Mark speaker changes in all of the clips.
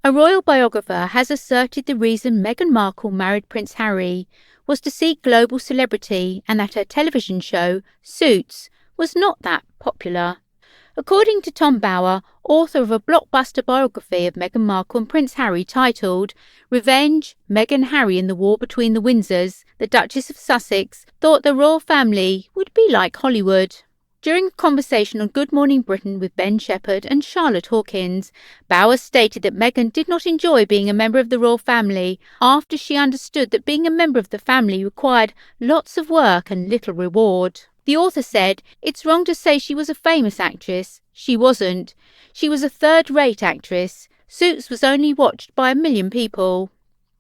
Speaker 1: A royal biographer has asserted the reason Meghan Markle married Prince Harry was to seek global celebrity and that her television show, Suits, was not that popular. According to Tom Bower, author of a blockbuster biography of Meghan Markle and Prince Harry titled Revenge, Meghan Harry in the War Between the Windsors, the Duchess of Sussex thought the royal family would be like Hollywood. During a conversation on Good Morning Britain with Ben Shepherd and Charlotte Hawkins, Bower stated that Meghan did not enjoy being a member of the royal family after she understood that being a member of the family required lots of work and little reward. The author said, "It's wrong to say she was a famous actress. She wasn't. She was a third-rate actress. Suits was only watched by 1 million people."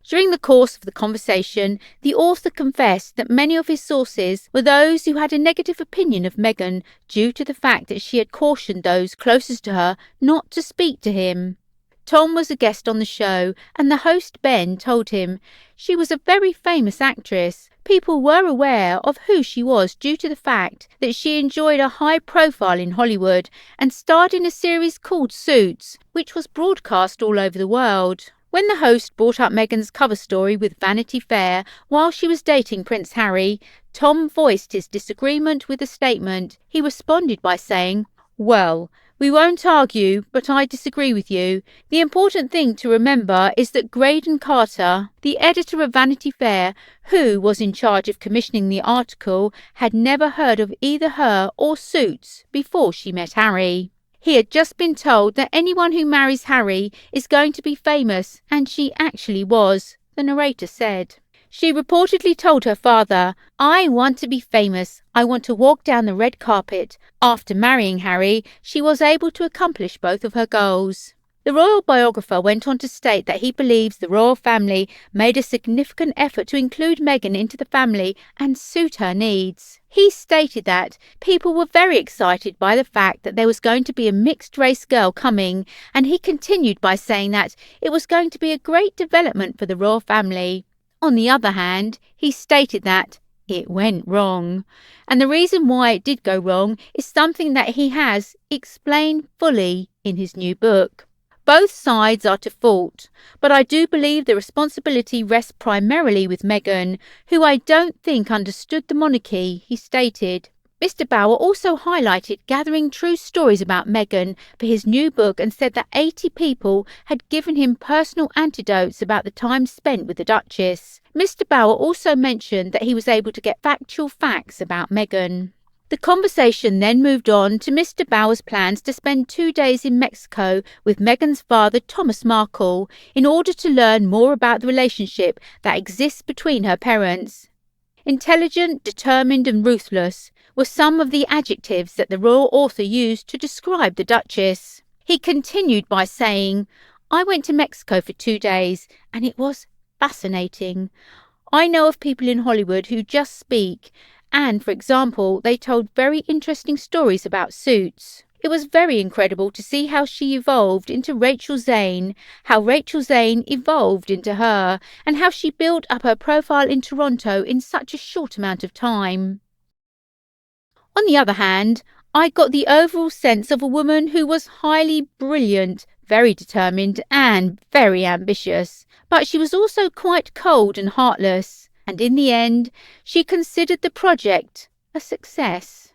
Speaker 1: During the course of the conversation, the author confessed that many of his sources were those who had a negative opinion of Meghan due to the fact that she had cautioned those closest to her not to speak to him. Tom was a guest on the show, and the host Ben told him she was a very famous actress. People were aware of who she was due to the fact that she enjoyed a high profile in Hollywood and starred in a series called Suits, which was broadcast all over the world. When the host brought up Meghan's cover story with Vanity Fair while she was dating Prince Harry, Tom voiced his disagreement with the statement. He responded by saying, "Well, we won't argue, but I disagree with you. The important thing to remember is that Graydon Carter, the editor of Vanity Fair, who was in charge of commissioning the article, had never heard of either her or Suits before she met Harry. He had just been told that anyone who marries Harry is going to be famous, and she actually was," the narrator said. She reportedly told her father, "I want to be famous. I want to walk down the red carpet." After marrying Harry, she was able to accomplish both of her goals. The royal biographer went on to state that he believes the royal family made a significant effort to include Meghan into the family and suit her needs. He stated that people were very excited by the fact that there was going to be a mixed-race girl coming, and he continued by saying that it was going to be a great development for the royal family. On the other hand, he stated that it went wrong. And the reason why it did go wrong is something that he has explained fully in his new book. Both sides are to fault, but I do believe the responsibility rests primarily with Meghan, who I don't think understood the monarchy, he stated. Mr. Bower also highlighted gathering true stories about Meghan for his new book and said that 80 people had given him personal anecdotes about the time spent with the Duchess. Mr. Bower also mentioned that he was able to get factual facts about Meghan. The conversation then moved on to Mr. Bower's plans to spend 2 days in Mexico with Meghan's father, Thomas Markle, in order to learn more about the relationship that exists between her parents. Intelligent, determined and ruthless were some of the adjectives that the royal author used to describe the Duchess. He continued by saying, "I went to Mexico for 2 days and it was fascinating. I know of people in Hollywood who just speak, and, for example, they told very interesting stories about Suits. It was very incredible to see how she evolved into Rachel Zane, how Rachel Zane evolved into her, and how she built up her profile in Toronto in such a short amount of time. On the other hand, I got the overall sense of a woman who was highly brilliant, very determined and very ambitious, but she was also quite cold and heartless, and in the end, she considered the project a success."